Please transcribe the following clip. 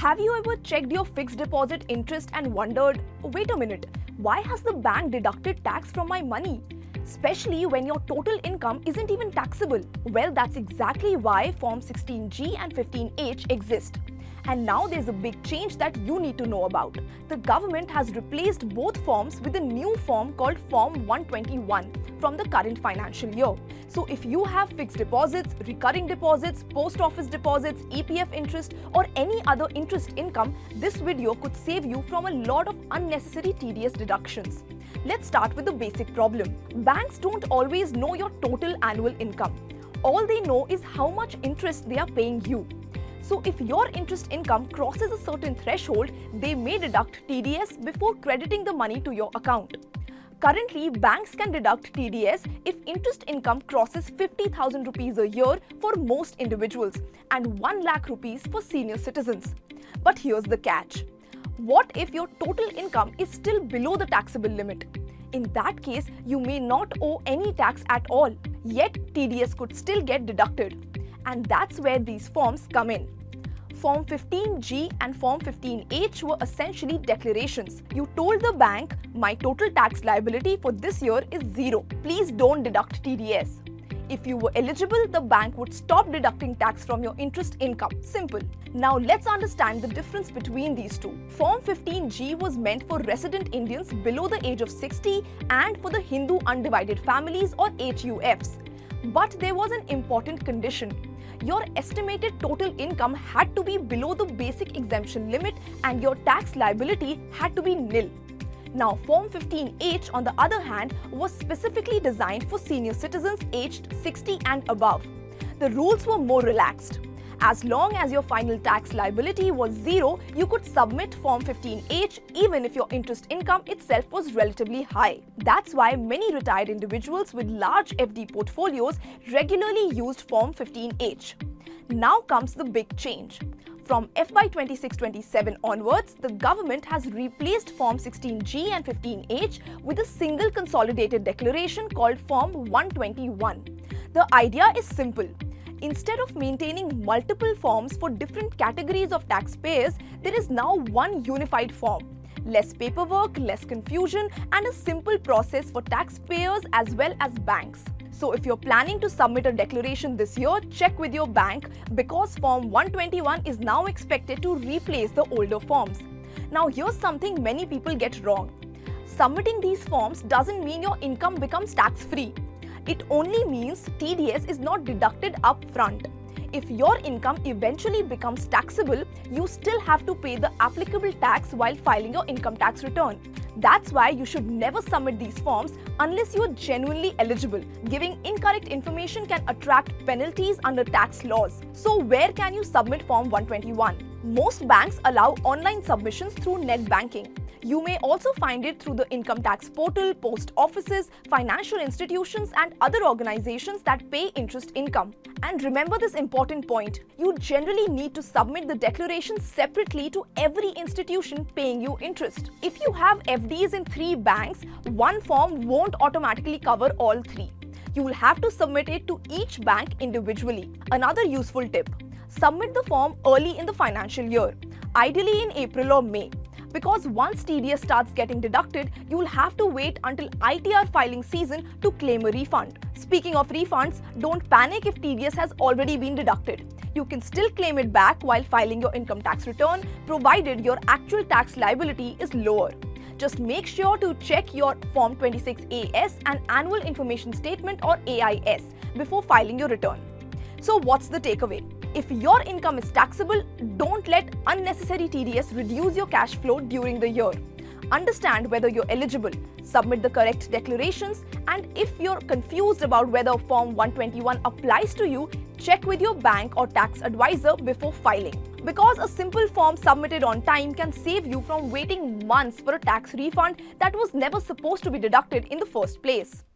Have you ever checked your fixed deposit interest and wondered, wait a minute, why has the bank deducted tax from my money? Especially when your total income isn't even taxable. Well, that's exactly why Form 16G and 15H exist. And now there's a big change that you need to know about. The government has replaced both forms with a new form called Form 121 from the current financial year. So if you have fixed deposits, recurring deposits, post office deposits, EPF interest or any other interest income, this video could save you from a lot of unnecessary TDS deductions. Let's start with the basic problem. Banks don't always know your total annual income. All they know is how much interest they are paying you. So if your interest income crosses a certain threshold, they may deduct TDS before crediting the money to your account. Currently, banks can deduct TDS if interest income crosses 50,000 rupees a year for most individuals and 1 lakh rupees for senior citizens. But here's the catch. What if your total income is still below the taxable limit? In that case, you may not owe any tax at all, yet TDS could still get deducted. And that's where these forms come in. Form 15G and Form 15H were essentially declarations. You told the bank, my total tax liability for this year is 0. Please don't deduct TDS. If you were eligible, the bank would stop deducting tax from your interest income. Simple. Now let's understand the difference between these two. Form 15G was meant for resident Indians below the age of 60 and for the Hindu undivided families or HUFs. But there was an important condition. Your estimated total income had to be below the basic exemption limit and your tax liability had to be nil. Now, Form 15H, on the other hand, was specifically designed for senior citizens aged 60 and above. The rules were more relaxed. As long as your final tax liability was 0, you could submit Form 15H even if your interest income itself was relatively high. That's why many retired individuals with large FD portfolios regularly used Form 15H. Now comes the big change. From FY 26-27 onwards, the government has replaced Form 16G and 15H with a single consolidated declaration called Form 121. The idea is simple. Instead of maintaining multiple forms for different categories of taxpayers, there is now one unified form. Less paperwork, less confusion, and a simple process for taxpayers as well as banks. So if you're planning to submit a declaration this year, check with your bank because Form 121 is now expected to replace the older forms. Now here's something many people get wrong. Submitting these forms doesn't mean your income becomes tax-free. It only means TDS is not deducted up front. If your income eventually becomes taxable, you still have to pay the applicable tax while filing your income tax return. That's why you should never submit these forms unless you are genuinely eligible. Giving incorrect information can attract penalties under tax laws. So where can you submit Form 121? Most banks allow online submissions through net banking. You may also find it through the income tax portal, post offices, financial institutions and other organizations that pay interest income. And remember this important point, you generally need to submit the declaration separately to every institution paying you interest. If you have FDs in 3 banks, one form won't automatically cover all 3. You will have to submit it to each bank individually. Another useful tip, submit the form early in the financial year, ideally in April or May. Because once TDS starts getting deducted, you will have to wait until ITR filing season to claim a refund. Speaking of refunds, don't panic if TDS has already been deducted. You can still claim it back while filing your income tax return, provided your actual tax liability is lower. Just make sure to check your Form 26AS and Annual Information Statement or AIS before filing your return. So what's the takeaway? If your income is taxable, don't let unnecessary TDS reduce your cash flow during the year. Understand whether you're eligible, submit the correct declarations, and if you're confused about whether Form 121 applies to you, check with your bank or tax advisor before filing. Because a simple form submitted on time can save you from waiting months for a tax refund that was never supposed to be deducted in the first place.